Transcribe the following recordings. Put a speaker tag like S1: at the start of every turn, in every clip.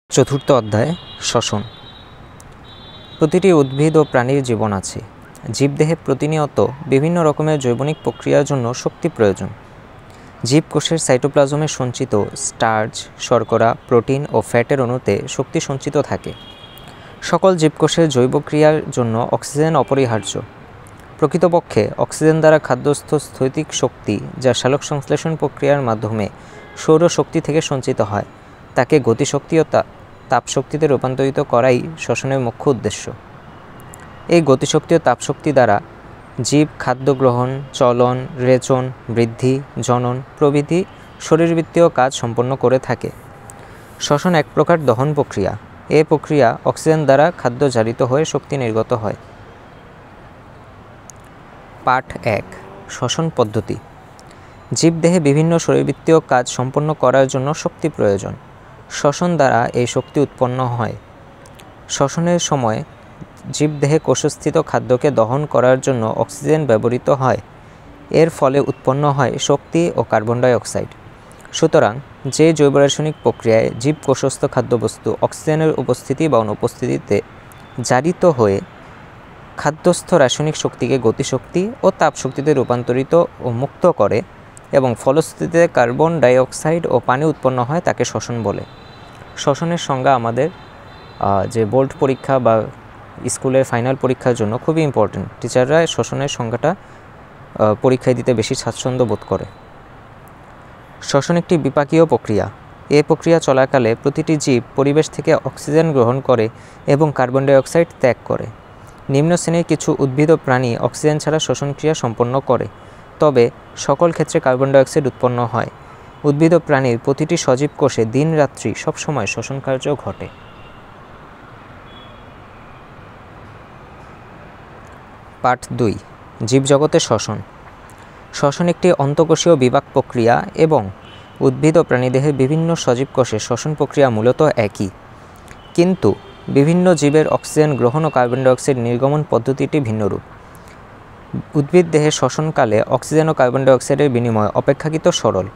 S1: চতুর্থ অধ্যায় শ্বসন। প্রতিটি উদ্ভিদ ও প্রাণীর জীবন আছে। জীবদেহে প্রতিনিয়ত বিভিন্ন রকমের জৈবনিক প্রক্রিয়ার জন্য শক্তি প্রয়োজন। জীবকোষের সাইটোপ্লাজমে সঞ্চিত স্টার্চ, শর্করা, প্রোটিন ও ফ্যাটের অণুতে শক্তি সঞ্চিত থাকে। সকল জীবকোষের জৈব ক্রিয়ার জন্য অক্সিজেন অপরিহার্য। প্রকৃতপক্ষে অক্সিজেন দ্বারা খাদ্যস্থ স্থৈতিক শক্তি, যা সালোকসংশ্লেষণ প্রক্রিয়ার মাধ্যমে সৌরশক্তি থেকে সঞ্চিত হয়, তাকে গতিশক্তি ও তাপশক্তিতে রূপান্তরিত করাই শ্বসনের মুখ্য উদ্দেশ্য। এই গতিশক্তি ও তাপশক্তি দ্বারা জীব খাদ্য গ্রহণ, চলন, রেচন, বৃদ্ধি, জনন প্রভৃতি শরীরবৃত্তীয় কাজ সম্পন্ন করে থাকে। শ্বসন এক প্রকার দহন প্রক্রিয়া। এই প্রক্রিয়া অক্সিজেন দ্বারা খাদ্য জারিত হয়ে শক্তি নির্গত হয়। পাঠ 1, শ্বসন পদ্ধতি। জীবদেহে বিভিন্ন শরীরবৃত্তীয় কাজ সম্পন্ন করার জন্য শক্তি প্রয়োজন। শ্বসন দ্বারা এই শক্তি উৎপন্ন হয়। শ্বসনের সময় জীবদেহে কোষস্থিত খাদ্যকে দহন করার জন্য অক্সিজেন ব্যবহৃত হয়। এর ফলে উৎপন্ন হয় শক্তি ও কার্বন ডাই অক্সাইড। সুতরাং যে জৈব রাসায়নিক প্রক্রিয়ায় জীব কোষস্থ খাদ্যবস্তু অক্সিজেনের উপস্থিতি বা অনুপস্থিতিতে জারিত হয়ে খাদ্যস্থ রাসায়নিক শক্তিকে গতিশক্তি ও তাপশক্তিতে রূপান্তরিত ও মুক্ত করে এবং ফলশ্রুতিতে কার্বন ডাই অক্সাইড ও পানি উৎপন্ন হয়, তাকে শ্বসন বলে। শ্বসনের সংজ্ঞা আমাদের যে বোর্ড পরীক্ষা বা স্কুলের ফাইনাল পরীক্ষার জন্য খুবই ইম্পর্টেন্ট। টিচাররা শ্বসনের সংজ্ঞাটা পরীক্ষায় দিতে বেশি স্বাচ্ছন্দ্য বোধ করে। শ্বসন একটি বিপাকীয় প্রক্রিয়া। এই প্রক্রিয়া চলাকালে প্রতিটি জীব পরিবেশ থেকে অক্সিজেন গ্রহণ করে এবং কার্বন ডাই অক্সাইড ত্যাগ করে। নিম্ন শ্রেণীর কিছু উদ্ভিদ ও প্রাণী অক্সিজেন ছাড়া শ্বসন ক্রিয়া সম্পন্ন করে, তবে সকল ক্ষেত্রে কার্বন ডাই অক্সাইড উৎপন্ন হয়। উদ্ভিদ ও প্রাণীর প্রতিটি সজীব কোষে দিন রাত্রি সবসময় শ্বসন কার্য ঘটে। পাঠ 2, জীবজগতে শ্বসন। শ্বসন একটি অন্তঃকোষীয় বিপাক প্রক্রিয়া এবং উদ্ভিদ ও প্রাণীদেহের বিভিন্ন সজীব কোষে শ্বসন প্রক্রিয়া মূলত একই, কিন্তু বিভিন্ন জীবের অক্সিজেন গ্রহণ ও কার্বন ডাই অক্সাইড নির্গমন পদ্ধতিটি ভিন্নরূপ। উদ্ভিদ দেহে শ্বসনকালে অক্সিজেন ও কার্বন ডাই অক্সাইডের বিনিময় অপেক্ষাকৃত সরল।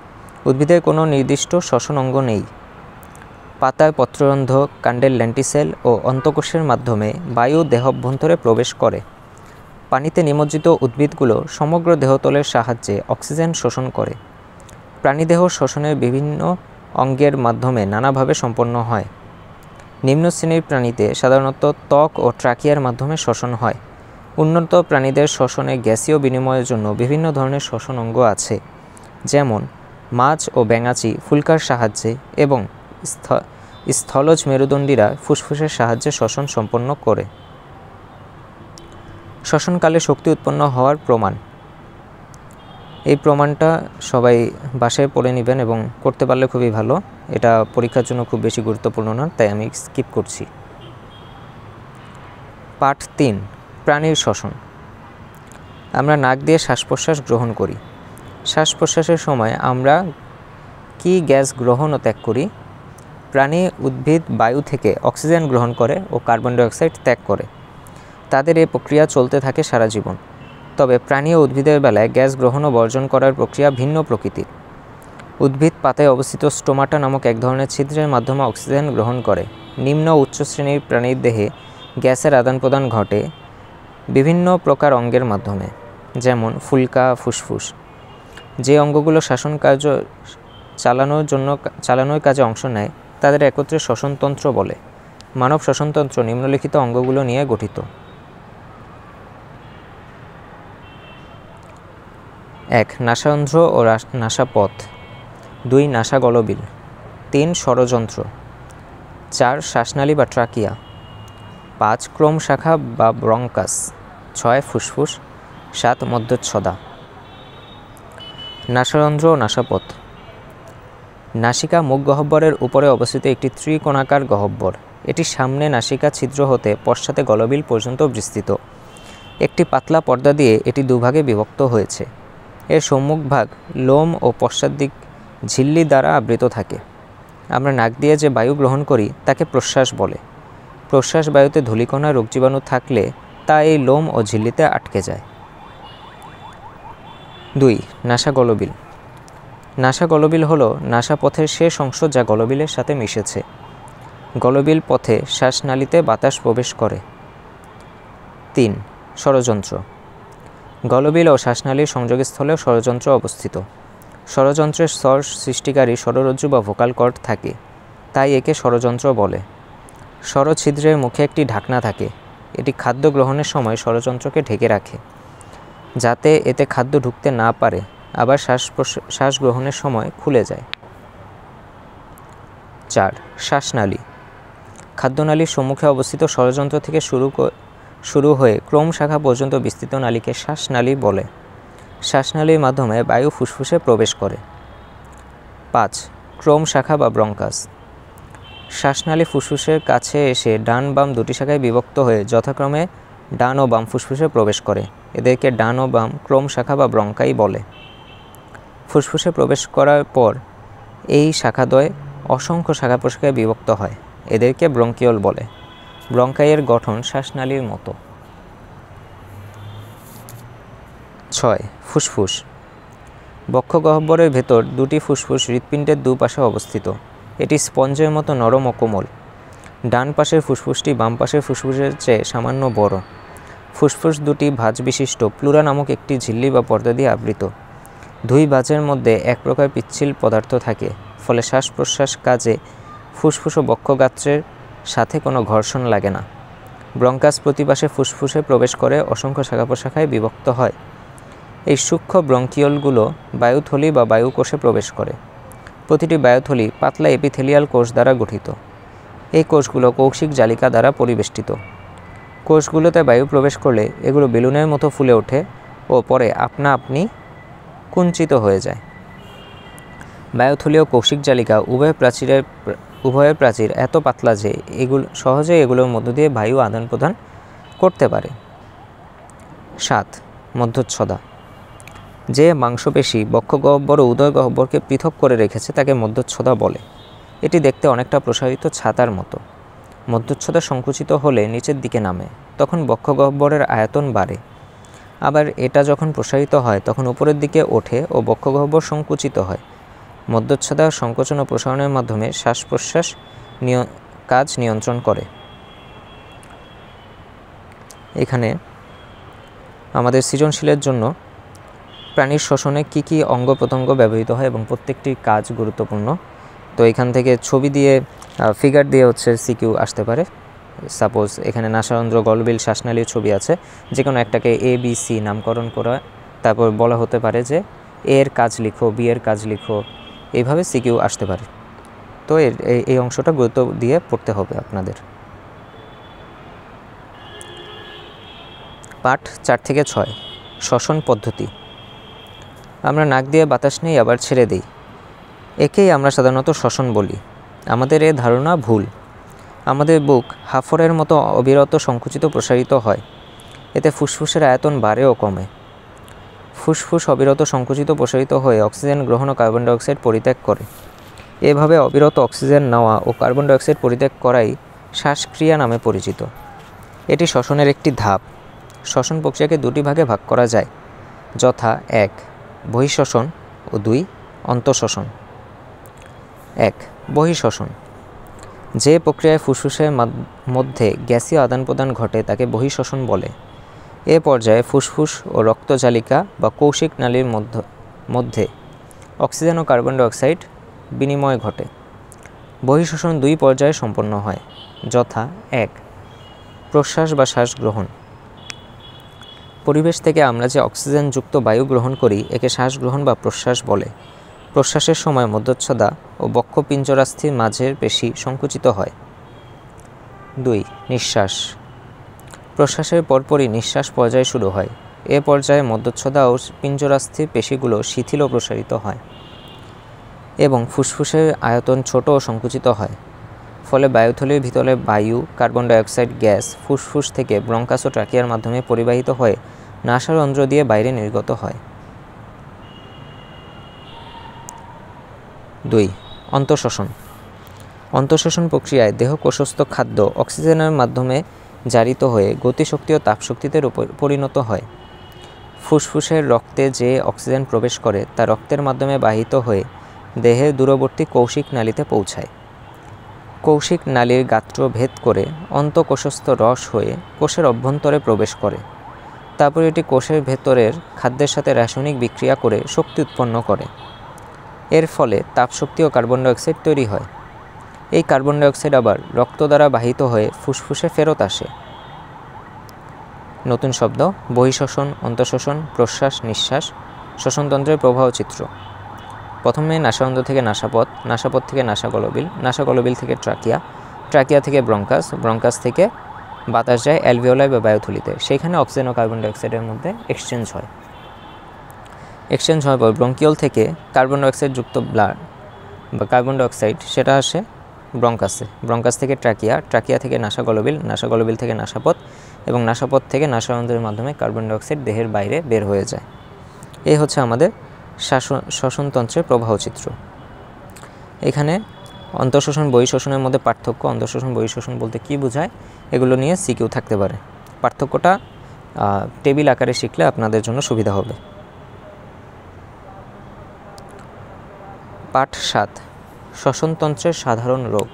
S1: উদ্ভিদের কোনো নির্দিষ্ট শ্বসন অঙ্গ নেই। পাতায় পত্ররন্ধ্র, কাণ্ডের ল্যান্টিসেল ও অন্তঃকোষের মাধ্যমে বায়ু দেহাভ্যন্তরে প্রবেশ করে। পানিতে নিমজ্জিত উদ্ভিদগুলো সমগ্র দেহতলের সাহায্যে অক্সিজেন শোষণ করে। প্রাণীদেহ শ্বসনের বিভিন্ন অঙ্গের মাধ্যমে নানাভাবে সম্পন্ন হয়। নিম্ন শ্রেণীর প্রাণীতে সাধারণত ত্বক ও ট্রাকিয়ার মাধ্যমে শ্বসন হয়। উন্নত প্রাণীদের শ্বসনে গ্যাসীয় বিনিময়ের জন্য বিভিন্ন ধরনের শ্বসন অঙ্গ আছে, যেমন মাছ ও ব্যাঙাচি ফুলকার সাহায্যে এবং স্থলজ মেরুদণ্ডীরা ফুসফুসের সাহায্যে শ্বসন সম্পন্ন করে। শ্বসনকালে শক্তি উৎপন্ন হওয়ার প্রমাণ। এই প্রমাণটা সবাই বাসায় পড়ে নেবেন এবং করতে পারলে খুবই ভালো। এটা পরীক্ষার জন্য খুব বেশি গুরুত্বপূর্ণ না, তাই আমি স্কিপ করছি। পাঠ 3, প্রাণীর শ্বসন। আমরা নাক দিয়ে শ্বাস প্রশ্বাস গ্রহণ করি। শ্বাস প্রশ্বাসের সময় আমরা কি গ্যাস গ্রহণ ও ত্যাগ করি? প্রাণী, উদ্ভিদ বায়ু থেকে অক্সিজেন গ্রহণ করে ও কার্বন ডাই অক্সাইড ত্যাগ করে। তাদের এই প্রক্রিয়া চলতে থাকে সারা জীবন। তবে প্রাণী ও উদ্ভিদের বেলায় গ্যাস গ্রহণ ও বর্জন করার প্রক্রিয়া ভিন্ন প্রকৃতির। উদ্ভিদ পাতায় অবস্থিত স্টোমাটা নামক এক ধরনের ছিদ্রের মাধ্যমে অক্সিজেন গ্রহণ করে। নিম্ন উচ্চ শ্রেণীর প্রাণীর দেহে গ্যাসের আদান প্রদান ঘটে বিভিন্ন প্রকার অঙ্গের মাধ্যমে, যেমন ফুলকা, ফুসফুস। যে অঙ্গগুলো শাসন কার্য চালানোর কাজে অংশ নেয় তাদের একত্রে শ্বসনতন্ত্র বলে। মানব শ্বসনতন্ত্র নিম্নলিখিত অঙ্গগুলো নিয়ে গঠিত। 1, নাসারন্ধ্র ও নাসাপথ। 2, নাসাগলবিল। 3, স্বরযন্ত্র। 4, শ্বাসনালী বা ট্রাকিয়া। 5, ক্রোম শাখা বা ব্রঙ্কাস। 6, ফুসফুস। 7, মধ্যচ্ছদা। নাসারন্ধ্র ও নাসাপথ। নাসিকা মুখ গহ্বরের উপরে অবস্থিত একটি ত্রিকোণাকার গহ্বর। এটি সামনে নাসিকা ছিদ্র হতে পশ্চাতে গলবিল পর্যন্ত বিস্তৃত। একটি পাতলা পর্দা দিয়ে এটি দুভাগে বিভক্ত হয়েছে। এর সম্মুখভাগ লোম ও পশ্চাৎ দিক ঝিল্লি দ্বারা আবৃত থাকে। আমরা নাক দিয়ে যে বায়ু গ্রহণ করি তাকে প্রশ্বাস বলে। প্রশ্বাস বায়ুতে ধূলিকণা, রোগজীবাণু থাকলে তা এই লোম ও ঝিল্লিতে আটকে যায়। 2, নাসাগলবিল। নাসাগলবিল হলো নাসাপথের শেষ অংশ যা গলবিলের সাথে মিশেছে। গলবিল পথে শ্বাসনালীতে বাতাস প্রবেশ করে। 3. ষড়যন্ত্র। গলবিল ও শ্বাসনালীর সংযোগস্থলে ষড়যন্ত্র অবস্থিত। ষড়যন্ত্রের স্বর সৃষ্টিকারী ষড়রজ্জু বা ভোকাল কর্ড থাকে, তাই একে ষড়যন্ত্র বলে। ষড়ছিদ্রের মুখে একটি ঢাকনা থাকে। এটি খাদ্য গ্রহণের সময় ষড়যন্ত্রকে ঢেকে রাখে, যাতে এতে খাদ্য ঢুকতে না পারে, আবার শ্বাস গ্রহণের সময় খুলে যায়। 4. শ্বাসনালী। খাদ্যনালীর সম্মুখে অবস্থিত ষড়যন্ত্র থেকে শুরু হয়ে ক্রোম শাখা পর্যন্ত বিস্তৃত নালীকে শ্বাসনালী বলে। শ্বাসনালীর মাধ্যমে বায়ু ফুসফুসে প্রবেশ করে। 5. ক্রোম শাখা বা ব্রঙ্কাস। শ্বাসনালী ফুসফুসের কাছে এসে ডান বাম দুটি শাখায় বিভক্ত হয়ে যথাক্রমে ডান ও বাম ফুসফুসে প্রবেশ করে। এদেরকে ডান ও বাম ক্রোম শাখা বা ব্রঙ্কাই বলে। ফুসফুসে প্রবেশ করার পর এই শাখাদ্বয় অসংখ্য শাখা প্রশাখায় বিভক্ত হয়। এদেরকে ব্রঙ্কিওল বলে। ব্রঙ্কাইয়ের গঠন শ্বাসনালীর মতো। 6. ফুসফুস। বক্ষগহ্বরের ভেতর দুটি ফুসফুস হৃৎপিণ্ডের দুপাশে অবস্থিত। এটি স্পঞ্জের মতো নরম ও কোমল। ডান পাশের ফুসফুসটি বাম পাশের ফুসফুসের চেয়ে সামান্য বড়। ফুসফুস দুটি ভাঁজ বিশিষ্ট প্লুরা নামক একটি ঝিল্লি বা পর্দা দিয়ে আবৃত। দুই ভাঁজের মধ্যে এক প্রকার পিচ্ছিল পদার্থ থাকে, ফলে শ্বাস প্রশ্বাস কাজে ফুসফুস ও বক্ষগাত্রের সাথে কোনো ঘর্ষণ লাগে না। ব্রঙ্কাস প্রতিপাশে ফুসফুসে প্রবেশ করে অসংখ্য শাখা প্রশাখায় বিভক্ত হয়। এই সূক্ষ্ম ব্রঙ্কিওলগুলো বায়ুথলি বা বায়ুকোষে প্রবেশ করে। প্রতিটি বায়ুথলি পাতলা এপিথেলিয়াল কোষ দ্বারা গঠিত। এই কোষগুলো কৌশিক জালিকা দ্বারা পরিবেষ্টিত। কোষগুলোতে বায়ু প্রবেশ করলে এগুলো বেলুনের মতো ফুলে ওঠে ও পরে আপনা আপনি কুঞ্চিত হয়ে যায়। বায়ুথলি ও কৌশিক জালিকা উভয়ের প্রাচীর এত পাতলা যে সহজেই এগুলোর মধ্য দিয়ে বায়ু আদান প্রদান করতে পারে। 7. মধ্যচ্ছদা। যে মাংসপেশি বক্ষগহ্বর ও উদর গহ্বরকে পৃথক করে রেখেছে তাকে মধ্যচ্ছদা বলে। এটি দেখতে অনেকটা প্রসারিত ছাতার মতো। মধ্যচ্ছদা সংকুচিত হলে নিচের দিকে নামে, তখন বক্ষগহ্বরের আয়তন বাড়ে। আবার এটা যখন প্রসারিত হয় তখন উপরের দিকে ওঠে ও বক্ষগহ্বর সংকুচিত হয়। মধ্যচ্ছদা সংকোচন ও প্রসারণের মাধ্যমে শ্বাস প্রশ্বাস কাজ নিয়ন্ত্রণ করে। এখানে আমাদের সৃজনশীলের জন্য প্রাণীর শ্বসনে কী কী অঙ্গ প্রত্যঙ্গ ব্যবহৃত হয় এবং প্রত্যেকটির কাজ গুরুত্বপূর্ণ। তো এখান থেকে ছবি দিয়ে ফিগার দিয়ে সিকিউ আসতে পারে। সাপোজ এখানে নাসারন্ধ্র, গলবিল, শ্বাসনালীর ছবি আছে, যে কোনো একটাকে ABC নামকরণ করা, তারপর বলা হতে পারে যে A এর কাজ লিখো, B এর কাজ লিখো, এইভাবে সিকিউ আসতে পারে। তো এই অংশটা গুরুত্ব দিয়ে পড়তে হবে আপনাদের। পাঠ 4 থেকে 6। শ্বসন পদ্ধতি। আমরা নাক দিয়ে বাতাস নেই আবার ছেড়ে দিই, একেই আমরা সাধারণত শ্বসন বলি। আমাদের এ ধারণা ভুল। আমাদের বুক হাফরের মতো অবিরত সংকুচিত প্রসারিত হয়। এতে ফুসফুসের আয়তন বাড়ে ও কমে। ফুসফুস অবিরত সংকুচিত প্রসারিত হয়ে অক্সিজেন গ্রহণ ও কার্বন ডাইঅক্সাইড পরিত্যাগ করে। এভাবে অবিরত অক্সিজেন নেওয়া ও কার্বন ডাইঅক্সাইড পরিত্যাগ করাই শ্বাসক্রিয়া নামে পরিচিত। এটি শ্বসনের একটি ধাপ। শ্বসন প্রক্রিয়াকে দুটি ভাগে ভাগ করা যায়, যথা 1. বহিঃশ্বসন ও 2. অন্তঃশ্বসন। 1. বহিঃশ্বসন। যে প্রক্রিয়ায় ফুসফুসের মধ্যে গ্যাসীয় আদান প্রদান ঘটে তাকে বহিঃশ্বসন বলে। এ পর্যায়ে ফুসফুস ও রক্তজালিকা বা কৌশিক নালীর মধ্যে অক্সিজেন ও কার্বন ডাইঅক্সাইড বিনিময় ঘটে। বহিঃশ্বসন 2 পর্যায়ে সম্পন্ন হয়, যথা 1. প্রশ্বাস বা শ্বাস গ্রহণ। পরিবেশ থেকে আমরা যে অক্সিজেনযুক্ত বায়ু গ্রহণ করি একে শ্বাস গ্রহণ বা প্রশ্বাস বলে। প্রশ্বাসের সময় মধ্যচ্ছদা ও বক্ষপিঞ্জরাস্থির মাঝের পেশি সংকুচিত হয়। 2. নিঃশ্বাস। প্রশ্বাসের পরপরই নিঃশ্বাস পর্যায় শুরু হয়। এ পর্যায়ে মধ্যচ্ছদা ও পিঞ্জরাস্থির পেশিগুলো শিথিল ও প্রসারিত হয় এবং ফুসফুসের আয়তন ছোট ও সংকুচিত হয়। ফলে বায়ুথলির ভিতরে বায়ু, কার্বন ডাইঅক্সাইড গ্যাস ফুসফুস থেকে ব্রঙ্কাস ও ট্রাকিয়ার মাধ্যমে পরিবাহিত হয়ে নাসারন্ধ্র দিয়ে বাইরে নির্গত হয়। 2. অন্তঃশ্বসন। অন্তঃশ্বসন প্রক্রিয়ায় দেহকোষস্থ খাদ্য অক্সিজেনের মাধ্যমে জারিত হয়ে গতিশক্তি ও তাপশক্তিতে পরিণত হয়। ফুসফুসের রক্তে যে অক্সিজেন প্রবেশ করে তা রক্তের মাধ্যমে বাহিত হয়ে দেহের দূরবর্তী কৌশিক নালীতে পৌঁছায়। কৌশিক নালীর গাত্র ভেদ করে অন্তঃকোষস্থ রস হয়ে কোষের অভ্যন্তরে প্রবেশ করে। তারপর এটি কোষের ভেতরের খাদ্যের সাথে রাসায়নিক বিক্রিয়া করে শক্তি উৎপন্ন করে। এর ফলে তাপশক্তি ও কার্বন ডাইঅক্সাইড তৈরি হয়। এই কার্বন ডাইঅক্সাইড আবার রক্ত দ্বারা বাহিত হয়ে ফুসফুসে ফেরত আসে। নতুন শব্দ: বহিঃশ্বসন, অন্তঃশ্বসন, প্রশ্বাস, নিঃশ্বাস, শ্বসনতন্ত্রের প্রবাহ চিত্র। প্রথমে নাসারন্ধ্র থেকে নাসাপথ, নাসাপথ থেকে নাসাগলবিল, নাসাগলবিল থেকে ট্রাকিয়া, ট্রাকিয়া থেকে ব্রঙ্কাস, ব্রঙ্কাস থেকে বাতাস যায় অ্যালভিওলাই বা বায়ুথলিতে। সেইখানে অক্সিজেন ও কার্বন ডাইঅক্সাইডের মধ্যে এক্সচেঞ্জ হয়। এক্সচেঞ্জ হওয়ার পর ব্রঙ্কিওল থেকে কার্বন ডাইঅক্সাইড যুক্ত ব্লাড বা কার্বন ডাইঅক্সাইড সেটা আসে ব্রঙ্কাসে, ব্রঙ্কাস থেকে ট্রাকিয়া, ট্রাকিয়া থেকে নাসাগলবিল, নাসাগলবিল থেকে নাসাপথ এবং নাসাপথ থেকে নাসারন্ধ্রের মাধ্যমে কার্বন ডাইঅক্সাইড দেহের বাইরে বের হয়ে যায়। এই হচ্ছে আমাদের শ্বসনতন্ত্রের প্রবাহ চিত্র। এখানে অন্তঃশ্বসন বহিঃশ্বসনের মধ্যে পার্থক্য, অন্তঃশ্বসন বহিঃশ্বসন বলতে কী বোঝায়, এগুলো নিয়ে সিকিউ থাকতে পারে। পার্থক্যটা টেবিল আকারে শিখলে আপনাদের জন্য সুবিধা হবে। পাঠ 7, শ্বসনতন্ত্রের সাধারণ রোগ।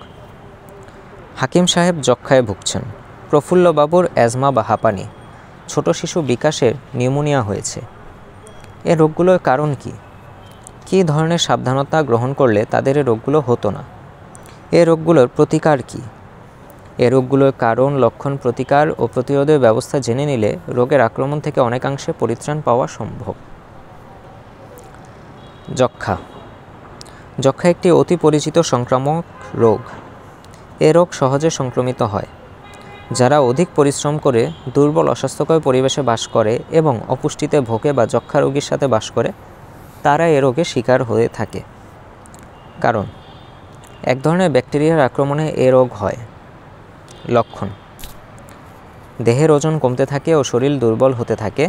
S1: হাকিম সাহেব যক্ষ্মায় ভুগছেন। প্রফুল্লবাবুর অ্যাজমা বা হাঁপানি। ছোট শিশু বিকাশের নিউমোনিয়া হয়েছে। এ রোগগুলোর কারণ কি? কী ধরনের সাবধানতা গ্রহণ করলে তাদের এ রোগগুলো হতো না? এ রোগগুলোর প্রতিকার কি? এ রোগগুলোর কারণ, লক্ষণ, প্রতিকার ও প্রতিরোধের ব্যবস্থা জেনে নিলে রোগের আক্রমণ থেকে অনেকাংশে পরিত্রাণ পাওয়া সম্ভব। যক্ষ্মা। যক্ষ্মা একটি অতি পরিচিত সংক্রামক রোগ। এ রোগ সহজে সংক্রমিত হয়। যারা অধিক পরিশ্রম করে দুর্বল অস্বাস্থ্যকর পরিবেশে বাস করে এবং অপুষ্টিতে ভোগে বা যক্ষ্মা রোগীর সাথে বাস করে, তারা এ রোগের শিকার হয়ে থাকে। কারণ: এক ধরনের ব্যাকটেরিয়ার আক্রমণে এ রোগ হয়। লক্ষণ: দেহের ওজন কমতে থাকে ও শরীর দুর্বল হতে থাকে।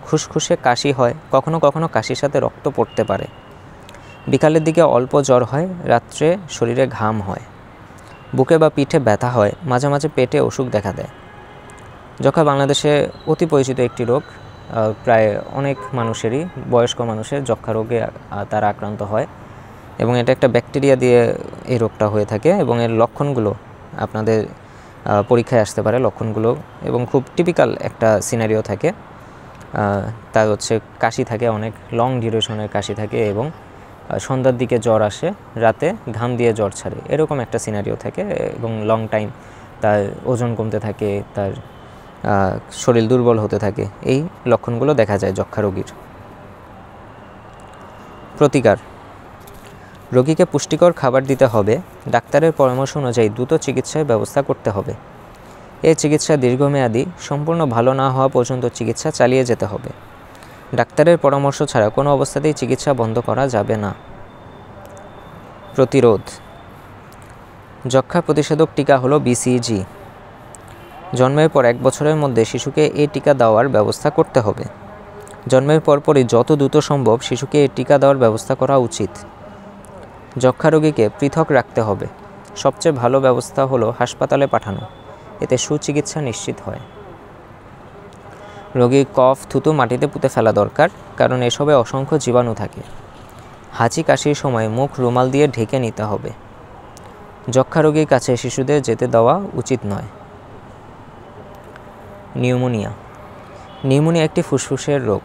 S1: খুসখুসে কাশি হয়, কখনো কখনো কাশির সাথে রক্ত পড়তে পারে। বিকালের দিকে অল্প জ্বর হয়, রাত্রে শরীরে ঘাম হয়। বুকে বা পিঠে ব্যথা হয়, মাঝে মাঝে পেটে অসুখ দেখা দেয়। যক্ষ্মা বাংলাদেশে অতি পরিচিত একটি রোগ। প্রায় অনেক মানুষেরই, বয়স্ক মানুষের যক্ষ্মা রোগে তারা আক্রান্ত হয় এবং এটা একটা ব্যাকটেরিয়া দিয়ে এই রোগটা হয়ে থাকে। এবং এর লক্ষণগুলো আপনাদের পরীক্ষায় আসতে পারে লক্ষণগুলো, এবং খুব টিপিক্যাল একটা সিনারিও থাকে। তা হচ্ছে কাশি থাকে, অনেক লং ডিউরেশনের কাশি থাকে এবং সন্ধ্যার দিকে জ্বর আসে, রাতে ঘাম দিয়ে জ্বর ছাড়ে, এরকম একটা সিনারিও থাকে এবং লং টাইম তার ওজন কমতে থাকে, তার শরীর দুর্বল হতে থাকে। এই লক্ষণগুলো দেখা যায় যক্ষ্মা রোগীর। প্রতিকার: রোগীকে পুষ্টিকর খাবার দিতে হবে। ডাক্তারের পরামর্শ অনুযায়ী দ্রুত চিকিৎসার ব্যবস্থা করতে হবে। এই চিকিৎসা দীর্ঘমেয়াদী, সম্পূর্ণ ভালো না হওয়া পর্যন্ত চিকিৎসা চালিয়ে যেতে হবে। ডাক্তারের পরামর্শ ছাড়া কোনো অবস্থাতেই চিকিৎসা বন্ধ করা যাবে না। প্রতিরোধ: যক্ষ্মা প্রতিষেধক টিকা হলো BCG। জন্মের পর 1 বছরের মধ্যে শিশুকে এই টিকা দেওয়ার ব্যবস্থা করতে হবে। জন্মের পরপরই যত দ্রুত সম্ভব শিশুকে এই টিকা দেওয়ার ব্যবস্থা করা উচিত। যক্ষ্মা রোগীকে পৃথক রাখতে হবে। সবচেয়ে ভালো ব্যবস্থা হলো হাসপাতালে পাঠানো, এতে সুচিকিৎসা নিশ্চিত হয়। রোগীর কফ, থুতু মাটিতে পুঁতে ফেলা দরকার, কারণ এসবে অসংখ্য জীবাণু থাকে। হাঁচি কাশির সময় মুখ রুমাল দিয়ে ঢেকে নিতে হবে। যক্ষ্মা রোগীর কাছে শিশুদের যেতে দেওয়া উচিত নয়। নিউমোনিয়া। নিউমোনিয়া একটি ফুসফুসের রোগ।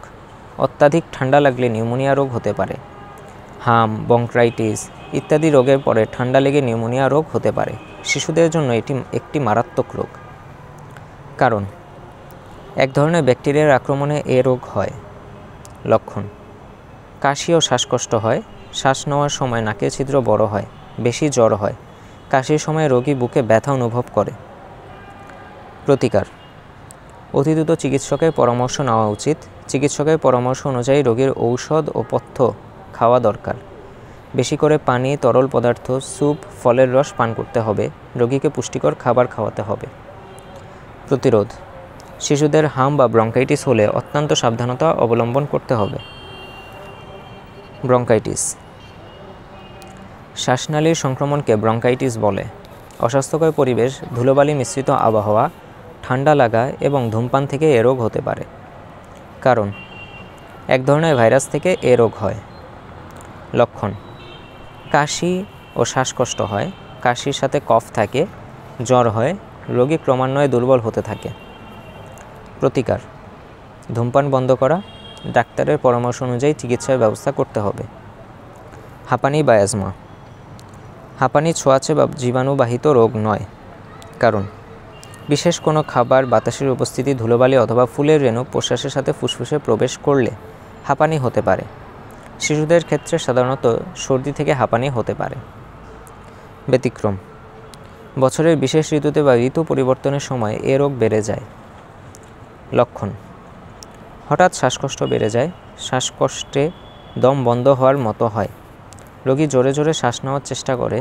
S1: অত্যাধিক ঠান্ডা লাগলে নিউমোনিয়া রোগ হতে পারে। হাম, বংক্রাইটিস ইত্যাদি রোগের পরে ঠান্ডা লেগে নিউমোনিয়া রোগ হতে পারে। শিশুদের জন্য এটি একটি মারাত্মক রোগ। কারণ: এক ধরনের ব্যাকটেরিয়ার আক্রমণে এ রোগ হয়। লক্ষণ: কাশি ও শ্বাসকষ্ট হয়, শ্বাস নেওয়ার সময় নাকের ছিদ্র বড় হয়, বেশি জ্বর হয়, কাশির সময় রোগী বুকে ব্যথা অনুভব করে। প্রতিকার: অতি দ্রুত চিকিৎসকের পরামর্শ নেওয়া উচিত। চিকিৎসকের পরামর্শ অনুযায়ী রোগীর ঔষধ ও পথ্য খাওয়া দরকার। বেশি করে পানি, তরল পদার্থ, স্যুপ, ফলের রস পান করতে হবে। রোগীকে পুষ্টিকর খাবার খাওয়াতে হবে। প্রতিরোধ: শিশুদের হাম বা ব্রঙ্কাইটিস হলে অত্যন্ত সাবধানতা অবলম্বন করতে হবে। ব্রঙ্কাইটিস। শ্বাসনালীর সংক্রমণকে ব্রঙ্কাইটিস বলে। অস্বাস্থ্যকর পরিবেশ, ধুলোবালি মিশ্রিত আবহাওয়া, ঠান্ডা লাগা এবং ধূমপান থেকে এ রোগ হতে পারে। কারণ: এক ধরনের ভাইরাস থেকে এ রোগ হয়। লক্ষণ: কাশি ও শ্বাসকষ্ট হয়, কাশির সাথে কফ থাকে, জ্বর হয়, রোগী ক্রমান্বয়ে দুর্বল হতে থাকে। প্রতিকার: ধূমপান বন্ধ করা, ডাক্তারের পরামর্শ অনুযায়ী চিকিৎসার ব্যবস্থা করতে হবে। হাঁপানি বা অ্যাজমা: হাঁপানি ছোঁয়াচে বা জীবাণুবাহিত রোগ নয়। কারণ বিশেষ কোনো খাবার, বাতাসের উপস্থিতি, ধুলোবালি অথবা ফুলের রেণু প্রশ্বাসের সাথে ফুসফুসে প্রবেশ করলে হাঁপানি হতে পারে। শিশুদের ক্ষেত্রে সাধারণত সর্দি থেকে হাঁপানি হতে পারে। ব্যতিক্রম: বছরের বিশেষ ঋতুতে বা ঋতু পরিবর্তনের সময় এ রোগ বেড়ে যায়। লক্ষণ: হঠাৎ শ্বাসকষ্ট বেড়ে যায়, শ্বাসকষ্টে দম বন্ধ হওয়ার মতো হয়, রোগী জোরে জোরে শ্বাস নেওয়ার চেষ্টা করে,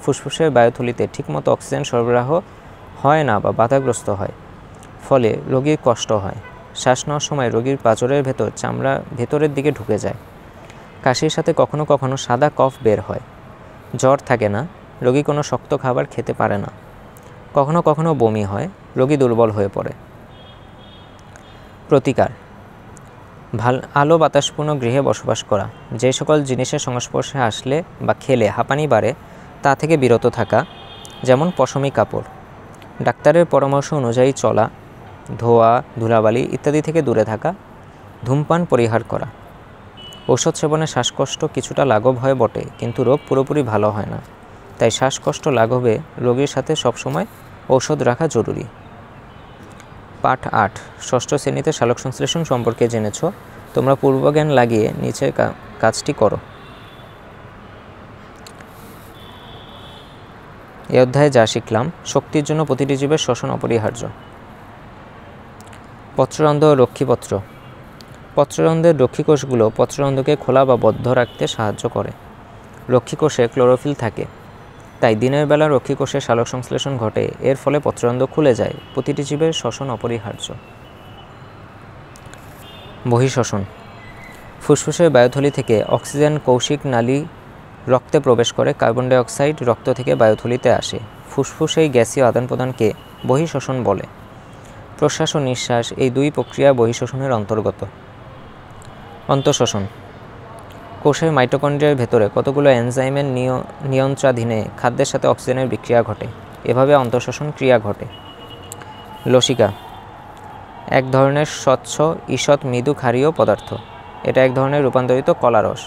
S1: ফুসফুসের বায়ুথলিতে ঠিকমতো অক্সিজেন সরবরাহ হয় না বা বাধাগ্রস্ত হয়, ফলে রোগীর কষ্ট হয়, শ্বাস নেওয়ার সময় রোগীর পাঁজরের ভেতর চামড়া ভেতরের দিকে ঢুকে যায়, কাশির সাথে কখনো কখনো সাদা কফ বের হয়, জ্বর থাকে না, রোগী কোনো শক্ত খাবার খেতে পারে না, কখনো কখনো বমি হয়, রোগী দুর্বল হয়ে পড়ে। প্রতিকার: আলো বাতাসপূর্ণ গৃহে বসবাস করা, যে সকল জিনিসের সংস্পর্শে আসলে বা খেলে হাঁপানি বাড়ে তা থেকে বিরত থাকা, যেমন পশমি কাপড়, ডাক্তারের পরামর্শ অনুযায়ী চলা, ধোঁয়া, ধুলাবালি ইত্যাদি থেকে দূরে থাকা, ধূমপান পরিহার করা। ঔষধ সেবনে শ্বাসকষ্ট কিছুটা লাঘব হয় বটে, কিন্তু রোগ পুরোপুরি ভালো হয় না, তাই শ্বাসকষ্ট লাঘবে রোগীর সাথে সবসময় ঔষধ রাখা জরুরি। পাঠ 8 ষষ্ঠ শ্রেণীতে সালোকসংশ্লেষণ সম্পর্কে জেনেছ, তোমরা পূর্বজ্ঞান লাগিয়ে নিচের কাজটি করো। এই অধ্যায়ে যা শিখলাম: শক্তির জন্য প্রতিটি জীবের শ্বসন অপরিহার্য। পত্ররন্ধ্র ও রক্ষীপত্র: পত্ররন্ধ্রের রক্ষীকোষগুলো পত্ররন্ধ্রকে খোলা বা বদ্ধ রাখতে সাহায্য করে। রক্ষীকোষে ক্লোরোফিল থাকে, তাই দিনের বেলা রক্ষীকোষে সালোকসংশ্লেষণ ঘটে, এর ফলে পত্ররন্ধ্র খুলে যায়। প্রতিটি জীবের শ্বসন অপরিহার্য। বহিঃশ্বসন: ফুসফুসের বায়ুথলি থেকে অক্সিজেন কৌশিক নালী রক্তে প্রবেশ করে, কার্বন ডাই অক্সাইড রক্ত থেকে বায়ুথলিতে আসে। ফুসফুস এই গ্যাসীয় আদান প্রদানকে বহিঃশ্বসন বলে। প্রশ্বাস ও নিঃশ্বাস এই দুই প্রক্রিয়া বহিঃশ্বসনের অন্তর্গত। অন্তঃশ্বসন: কোষের মাইটোকন্ড্রিয়ার ভেতরে কতগুলো এনজাইমের নিয়ন্ত্রণাধীনে খাদ্যের সাথে অক্সিজেনের বিক্রিয়া ঘটে, এভাবে অন্তঃশ্বসন ক্রিয়া ঘটে। লসিকা: এক ধরনের স্বচ্ছ ঈষৎ মৃদু ক্ষারীয় পদার্থ, এটা এক ধরনের রূপান্তরিত কলারস।